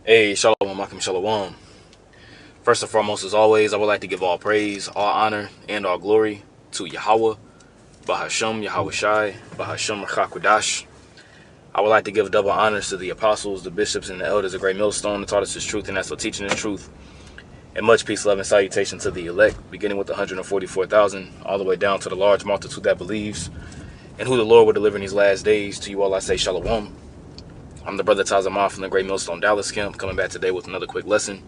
Hey, Shalom, Makim Shalom. First and foremost, as always, I would like to give all praise, all honor, and all glory to Yahweh, Bahashem, Yahweh Shai, Bahashem, Rachakwadash. I would like to give double honors to the apostles, the bishops, and the elders of Great Millstone that taught us his truth and that's for teaching the truth. And much peace, love, and salutation to the elect, beginning with the 144,000, all the way down to the large multitude that believes, and who the Lord will deliver in these last days. To you all I say Shalom. I'm the brother Tazamah from the Great Millstone Dallas camp, coming back today with another quick lesson.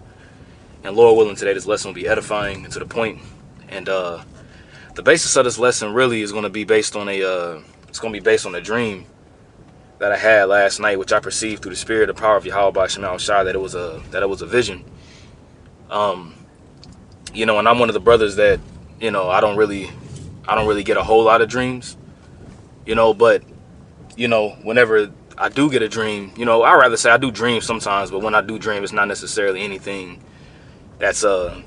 And Lord willing, today this lesson will be edifying and to the point. And the basis of this lesson really is going to be based on a dream that I had last night, which I perceived through the spirit and power of Yahweh Ba'Shem Al Shai that it was a vision. And I'm one of the brothers that, I don't really get a whole lot of dreams, but whenever I do get a dream, I rather say I do dream sometimes, but when I do dream, it's not necessarily anything that's like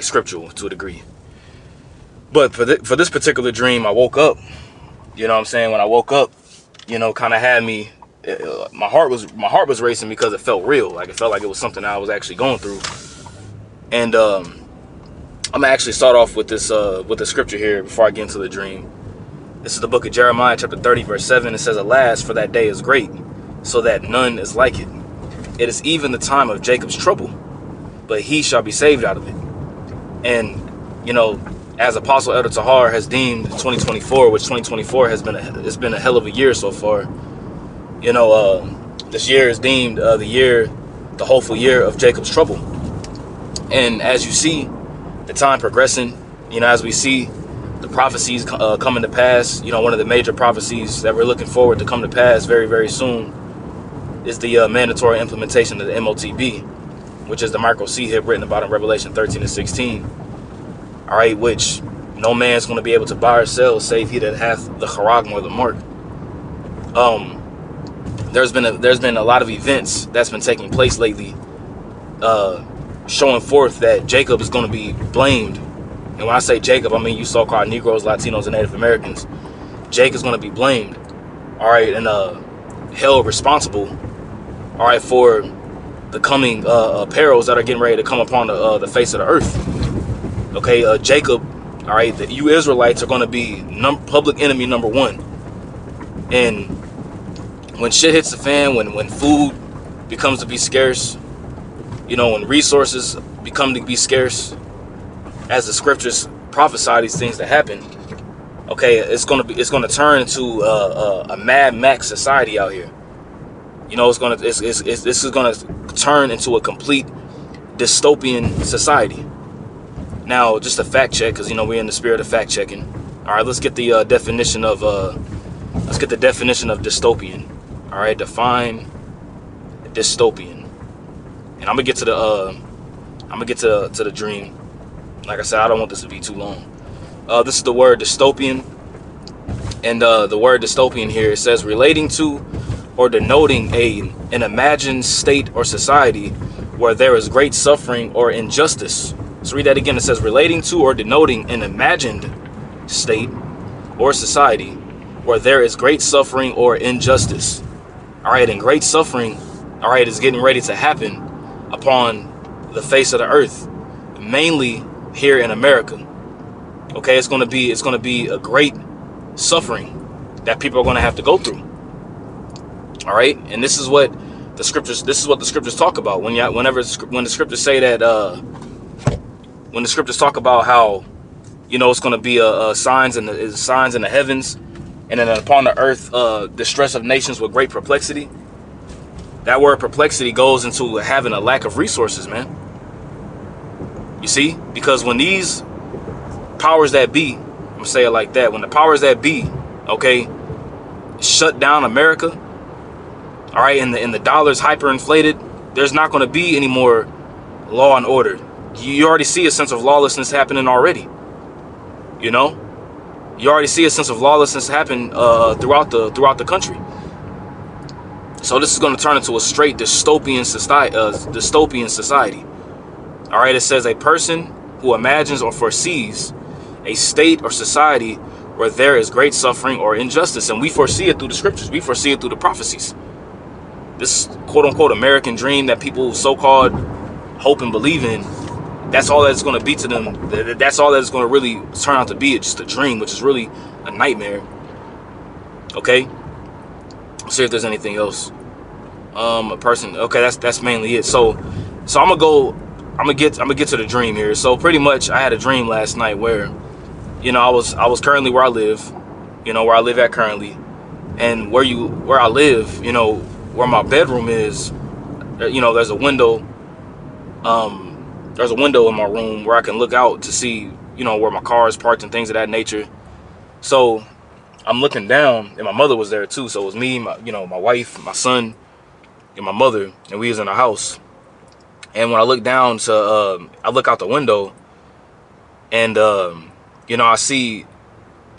scriptural to a degree. But for this particular dream, I woke up. When I woke up, kind of had me. My heart was racing because it felt real. Like it felt like it was something I was actually going through. And I'm gonna actually start off with this with the scripture here before I get into the dream. This is the book of Jeremiah, chapter 30, verse 7. It says, "Alas, for that day is great, so that none is like it. It is even the time of Jacob's trouble, but he shall be saved out of it." And, as Apostle Elder Tahar has deemed 2024, which 2024 has been a hell of a year so far. This year is deemed the hopeful year of Jacob's trouble. And as you see the time progressing, as we see the prophecies coming to pass, one of the major prophecies that we're looking forward to come to pass very, very soon is the mandatory implementation of the MOTB, which is the micro C-HIP written about in Revelation 13 and 16. All right, which no man's going to be able to buy or sell save he that hath the charagma or the mark. There's been a lot of events that's been taking place lately, showing forth that Jacob is going to be blamed. And when I say Jacob, I mean you so-called Negroes, Latinos, and Native Americans. Jake is going to be blamed, all right, and held responsible, all right, for the coming perils that are getting ready to come upon the face of the earth. Okay, Jacob, all right, you Israelites are going to be public enemy number one. And when shit hits the fan, when food becomes to be scarce, when resources become to be scarce, as the scriptures prophesy these things to happen, okay, it's gonna turn into a Mad Max society out here. This is gonna turn into a complete dystopian society. Now, just a fact check, because we're in the spirit of fact checking. All right, let's get the definition of dystopian. All right, define dystopian, and I'm gonna get to the dream. Like I said, I don't want this to be too long. This is the word dystopian. And the word dystopian here, it says relating to or denoting an imagined state or society where there is great suffering or injustice. Let's read that again. It says relating to or denoting an imagined state or society where there is great suffering or injustice. All right, and great suffering, all right, is getting ready to happen upon the face of the earth, mainly here in America. Okay, it's going to be a great suffering that people are going to have to go through. All right, and this is what the scriptures talk about when the scriptures say that when the scriptures talk about how it's going to be signs in the heavens, and then upon the earth distress of nations with great perplexity. That word perplexity goes into having a lack of resources, man. You see, because when these powers that be, I'm gonna say it like that, when the powers that be, okay, shut down America, all right, and the dollar's hyperinflated, there's not going to be any more law and order. You already see a sense of lawlessness happening already. You already see a sense of lawlessness happen throughout the country. So this is going to turn into a straight dystopian society. All right, it says a person who imagines or foresees a state or society where there is great suffering or injustice. And we foresee it through the scriptures. We foresee it through the prophecies. this quote unquote American dream that people so-called hope and believe in, that's all that's going to be to them. That's all that's going to really turn out to be. It's just a dream, which is really a nightmare. Okay, let's see if there's anything else. A person. Okay, that's mainly it. So I'm gonna get to the dream here. So pretty much, I had a dream last night where, you know, I was currently where I live, you know, where I live at currently, and where I live, you know, where my bedroom is, you know, there's a window. There's a window in my room where I can look out to see, you know, where my car is parked and things of that nature. So I'm looking down, and my mother was there too. So it was me, my wife, my son, and my mother, and we was in the house. And when I look down I look out the window, and you know, I see,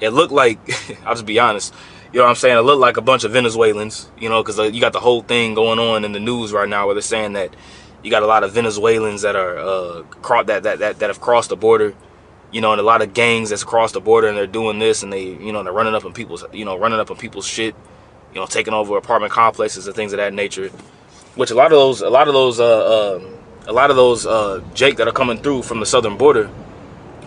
it looked like, I'll just be honest, you know what I'm saying? It looked like a bunch of Venezuelans, you know, because you got the whole thing going on in the news right now where they're saying that you got a lot of Venezuelans that are that have crossed the border, you know, and a lot of gangs that's crossed the border, and they're doing this, and they're running up on people's shit, you know, taking over apartment complexes and things of that nature. Which a lot of those Jake that are coming through from the southern border,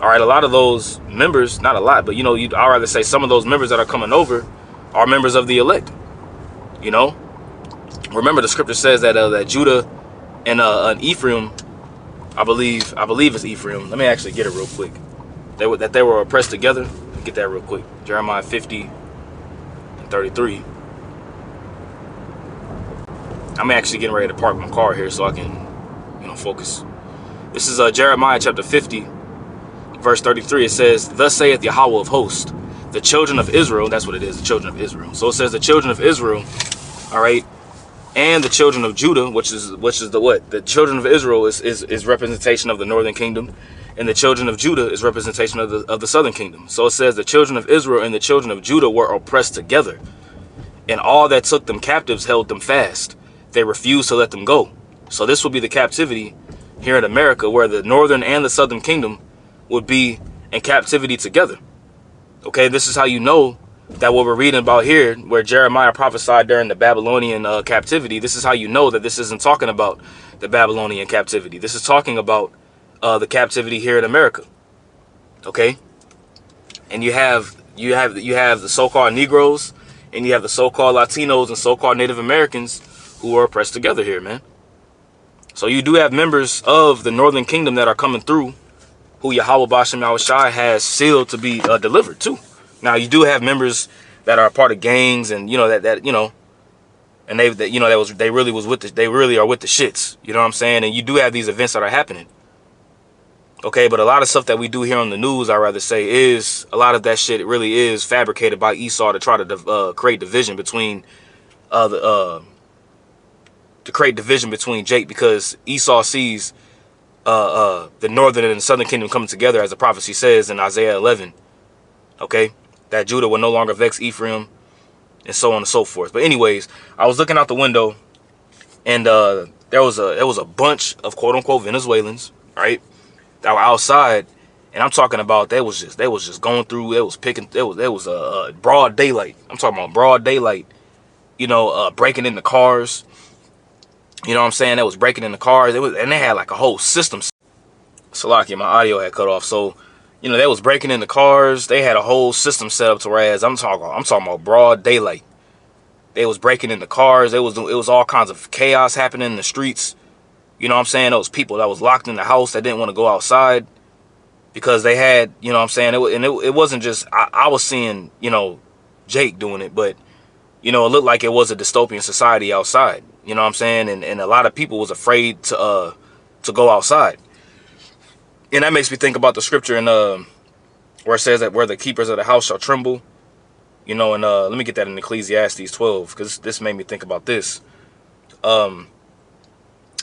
all right, a lot of those members, not a lot, but you know, I'd rather say some of those members that are coming over are members of the elect. You know, remember the scripture says that that Judah and Ephraim, I believe it's Ephraim. Let me actually get it real quick. They were oppressed together. Get that real quick. Jeremiah 50:33. I'm actually getting ready to park my car here so I can, you know, focus. This is Jeremiah chapter 50, verse 33. It says, "Thus saith Yahweh of hosts, the children of Israel," that's what it is, the children of Israel. So it says the children of Israel, all right, and the children of Judah, which is the what? The children of Israel is representation of the northern kingdom, and the children of Judah is representation of the southern kingdom. So it says the children of Israel and the children of Judah were oppressed together, and all that took them captives held them fast. They refused to let them go. So this will be the captivity here in America, where the northern and the southern kingdom would be in captivity together. Okay, this is how you know that what we're reading about here, where Jeremiah prophesied during the Babylonian captivity, this is how you know that this isn't talking about the Babylonian captivity. This is talking about the captivity here in America. Okay, and you have the so-called Negroes, and you have the so-called Latinos and so-called Native Americans who are oppressed together here, man. So you do have members of the northern kingdom that are coming through, who Yahweh Bashem Yahushai has sealed to be delivered to. Now you do have members that are part of gangs, and you know that you know, and they really are with the shits. You know what I'm saying? And you do have these events that are happening. Okay, but a lot of stuff that we do here on the news, I rather say, is a lot of that shit really is fabricated by Esau to try to create division between Jake, because Esau sees the northern and the southern kingdom coming together, as the prophecy says in Isaiah 11. Okay, that Judah will no longer vex Ephraim, and so on and so forth. But anyways, I was looking out the window, and there was a bunch of quote unquote Venezuelans, right, that were outside, and I'm talking about they was just going through. It was broad daylight. I'm talking about broad daylight. You know, breaking into cars. You know what I'm saying? They was breaking into cars. And they had like a whole system. Salakia, my audio had cut off. So, you know, they was breaking into cars. They had a whole system set up to whereas I'm talking about broad daylight. They was breaking into cars. It was all kinds of chaos happening in the streets. You know what I'm saying? Those people that was locked in the house that didn't want to go outside because they had, you know what I'm saying? It wasn't just, I was seeing, you know, Jake doing it, but, you know, it looked like it was a dystopian society outside. You know what I'm saying? And a lot of people was afraid to go outside. And that makes me think about the scripture in where it says that where the keepers of the house shall tremble. You know, and let me get that in Ecclesiastes 12, because this made me think about this.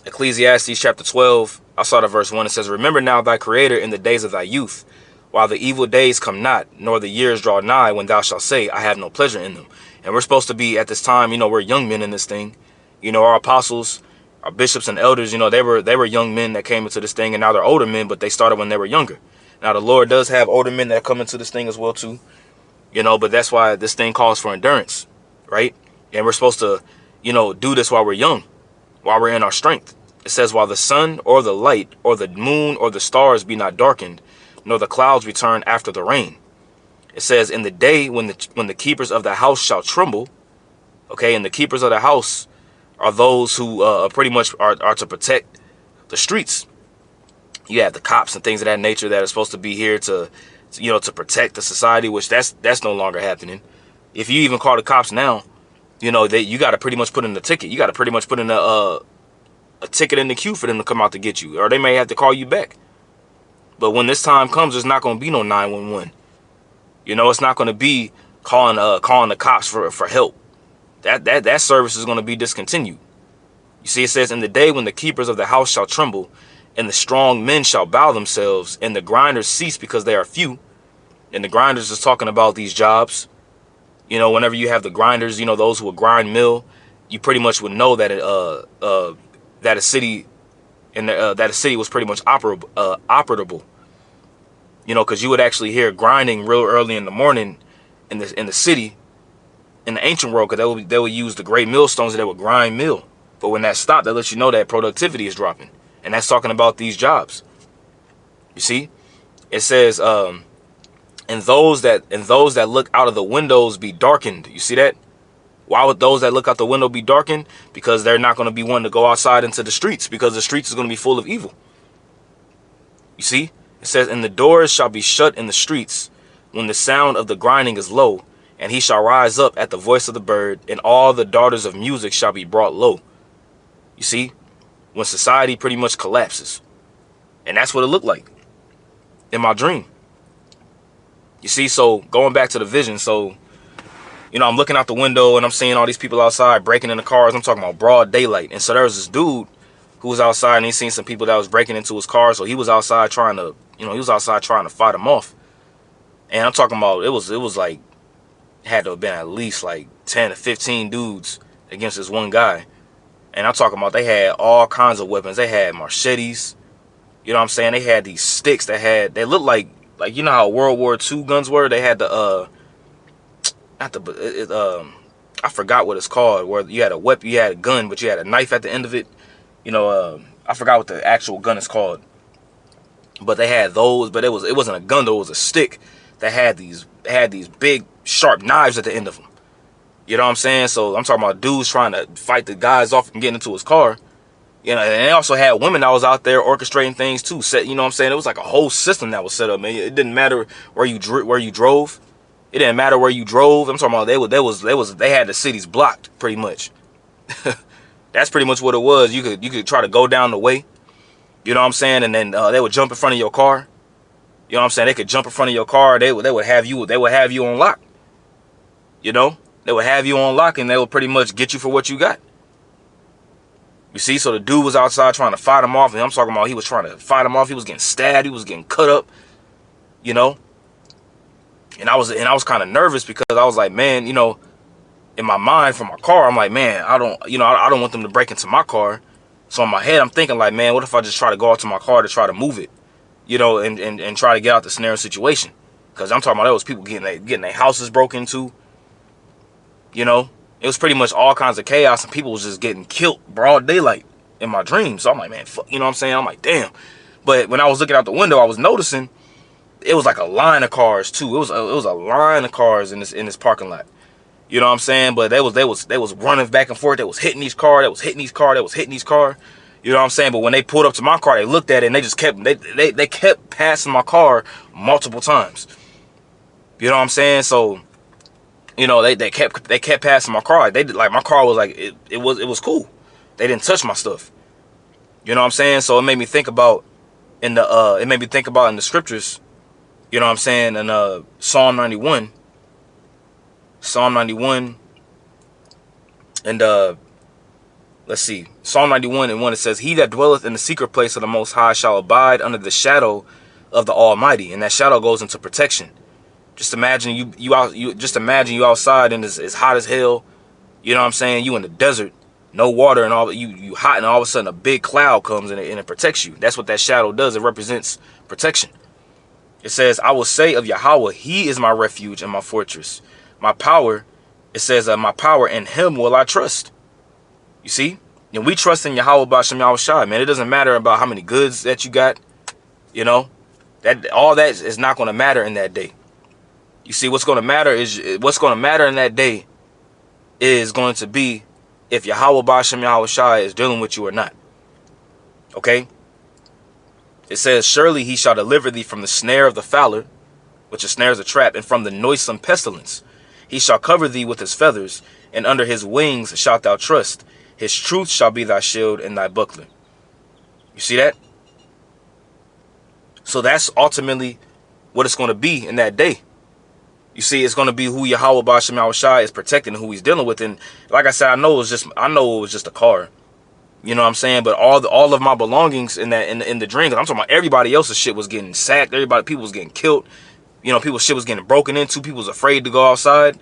Ecclesiastes chapter 12, I saw the verse 1. It says, "Remember now thy creator in the days of thy youth, while the evil days come not, nor the years draw nigh, when thou shalt say, I have no pleasure in them." And we're supposed to be at this time, you know, we're young men in this thing. You know, our apostles, our bishops and elders, you know, they were young men that came into this thing, and now they're older men, but they started when they were younger. Now the Lord does have older men that come into this thing as well too, you know, but that's why this thing calls for endurance, right? And we're supposed to, do this while we're young, while we're in our strength. It says, while the sun or the light or the moon or the stars be not darkened, nor the clouds return after the rain. It says, in the day when the keepers of the house shall tremble. Okay, and the keepers of the house are those who pretty much are to protect the streets. You have the cops and things of that nature that are supposed to be here to protect the society, which that's no longer happening. If you even call the cops now, you got to pretty much put in a ticket. You got to pretty much put in a ticket in the queue for them to come out to get you, or they may have to call you back. But when this time comes, there's not going to be no 911. It's not going to be calling the cops for help. That service is going to be discontinued. You see, it says, in the day when the keepers of the house shall tremble, and the strong men shall bow themselves, and the grinders cease because they are few. And the grinders is talking about these jobs. Whenever you have the grinders, those who will grind mill, you pretty much would know that that a city was pretty much operable. Because you would actually hear grinding real early in the morning in the city, in the ancient world, because they would use the great millstones that would grind mill. But when that stopped, that lets you know that productivity is dropping, and that's talking about these jobs. You see, it says, and those that look out of the windows be darkened. You see that? Why would those that look out the window be darkened? Because they're not going to be one to go outside into the streets, because the streets is going to be full of evil. You see, it says, and the doors shall be shut in the streets when the sound of the grinding is low, and he shall rise up at the voice of the bird, and all the daughters of music shall be brought low. You see, when society pretty much collapses. And that's what it looked like in my dream. You see, so going back to the vision, so, I'm looking out the window and I'm seeing all these people outside breaking into cars. I'm talking about broad daylight. And so there was this dude who was outside, and he seen some people that was breaking into his car. So he was outside trying to fight them off. And I'm talking about, it was like, had to have been at least like 10 to 15 dudes against this one guy. And I'm talking about, they had all kinds of weapons. They had machetes. You know what I'm saying? They had these sticks they looked like how World War II guns were. They had I forgot what it's called, where you had a weapon, you had a gun, but you had a knife at the end of it. I forgot what the actual gun is called. But they had those, but it wasn't a gun though, it was a stick that had these big sharp knives at the end of them. You know what I'm saying? So I'm talking about dudes trying to fight the guys off from getting into his car. And they also had women that was out there orchestrating things too. You know what I'm saying? It was like a whole system that was set up, man. It didn't matter where you drove. It didn't matter where you drove. I'm talking about they had the cities blocked pretty much. That's pretty much what it was. You could try to go down the way. You know what I'm saying? And then they would jump in front of your car. You know what I'm saying? They could jump in front of your car. They would have you on lock. They would have you on lock, and they would pretty much get you for what you got. You see, so the dude was outside trying to fight him off, and I'm talking about he was trying to fight him off. He was getting stabbed. He was getting cut up. And I was kind of nervous because I was like, man, in my mind from my car, I'm like, man, I don't want them to break into my car. So in my head, I'm thinking like, man, what if I just try to go out to my car to try to move it, and try to get out the snare situation? Because I'm talking about there was people getting their houses broken into. It was pretty much all kinds of chaos, and people was just getting killed broad daylight in my dreams. So I'm like, man, fuck, you know what I'm saying? I'm like, damn. But when I was looking out the window, I was noticing it was like a line of cars too. It was a line of cars in this parking lot. You know what I'm saying? But they was running back and forth. They was hitting each car. They was hitting each car. They was hitting each car. You know what I'm saying? But when they pulled up to my car, they looked at it and they just kept they kept passing my car multiple times. You know what I'm saying? So, they kept passing my car. They did, like, my car was like it was cool. They didn't touch my stuff. You know what I'm saying? So it made me think about in the scriptures. You know what I'm saying? In Psalm 91. And let's see. Psalm 91 and 1, it says, "He that dwelleth in the secret place of the Most High shall abide under the shadow of the Almighty." And that shadow goes into protection. Just imagine you outside and it's hot as hell. You know what I'm saying? You in the desert, no water and all. You hot, and all of a sudden a big cloud comes and it protects you. That's what that shadow does. It represents protection. It says, "I will say of Yahweh, He is my refuge and my fortress, my power." It says, "My power, in Him will I trust." You see? And we trust in Yahweh B'Shem Yahushua, man. It doesn't matter about how many goods that you got, you know. That all that is not going to matter in that day. You see, what's going to matter in that day is going to be if Yahweh B'Shem Yahushua is dealing with you or not. Okay? It says, surely he shall deliver thee from the snare of the fowler, which a snare is a trap, and from the noisome pestilence. He shall cover thee with his feathers, and under his wings shalt thou trust. His truth shall be thy shield and thy buckler. You see that? So that's ultimately what it's going to be in that day. You see, it's going to be who Yahweh B'Shem Yahushua is protecting, who he's dealing with. And like I said, I know it was just a car. You know what I'm saying? But all of my belongings in the dream, 'cause I'm talking about everybody else's shit was getting sacked. People was getting killed. You know, people's shit was getting broken into. People was afraid to go outside.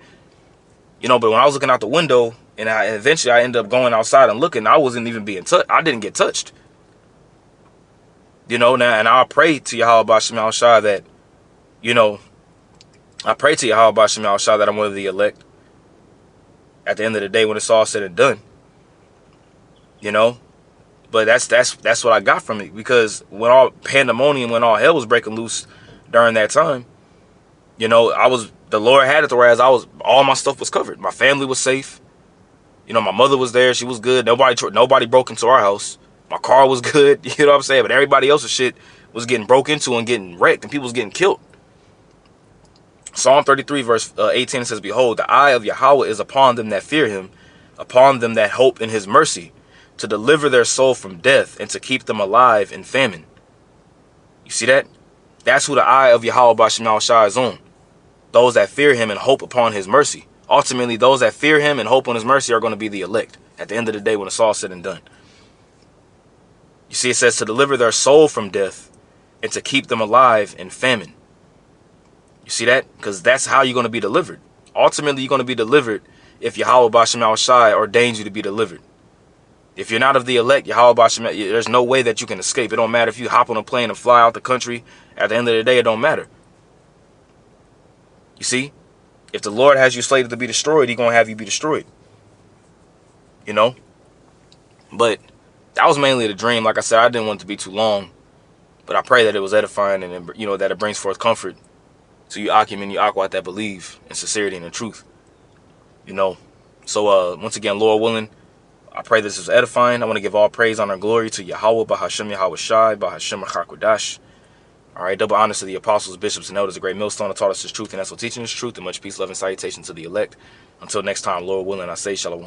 You know, but when I was looking out the window and eventually I ended up going outside and looking, I wasn't even being touched. I didn't get touched. You know, now, and I pray to Yahweh B'Shem Yahushua that, you know, I pray to Yahweh B'Shem Yahushua that I'm one of the elect at the end of the day when it's all said and done. You know, but that's what I got from it, because when all pandemonium, when all hell was breaking loose during that time, you know, the Lord had it to whereas all my stuff was covered. My family was safe. You know, my mother was there. She was good. Nobody broke into our house. My car was good. You know what I'm saying? But everybody else's shit was getting broke into and getting wrecked, and people was getting killed. Psalm 33 verse 18 says, behold, the eye of Yahweh is upon them that fear him, upon them that hope in his mercy, to deliver their soul from death and to keep them alive in famine. You see that? That's who the eye of Yahweh B'Shem Yahushua is on. Those that fear him and hope upon his mercy. Ultimately, those that fear him and hope on his mercy are going to be the elect at the end of the day when it's all said and done. You see, it says to deliver their soul from death and to keep them alive in famine. You see that? Because that's how you're going to be delivered. Ultimately, you're going to be delivered if Yahweh B'Shem Yahushua ordains you to be delivered. If you're not of the elect, Yahweh B'Shem, there's no way that you can escape. It don't matter if you hop on a plane and fly out the country. At the end of the day, it don't matter. You see? If the Lord has you slated to be destroyed, he's going to have you be destroyed. You know? But that was mainly the dream. Like I said, I didn't want it to be too long. But I pray that it was edifying and, you know, that it brings forth comfort to you Akim and you Akwat that believe in sincerity and in truth. You know? So, once again, Lord willing, I pray this is edifying. I want to give all praise, honor, and glory to Yahweh, B'Hashem Yahushai, B'Hashem HaKodash. All right, double honors to the apostles, bishops, and elders, a great millstone that taught us his truth and that's what teaching his truth, and much peace, love, and salutation to the elect. Until next time, Lord willing, I say shalom.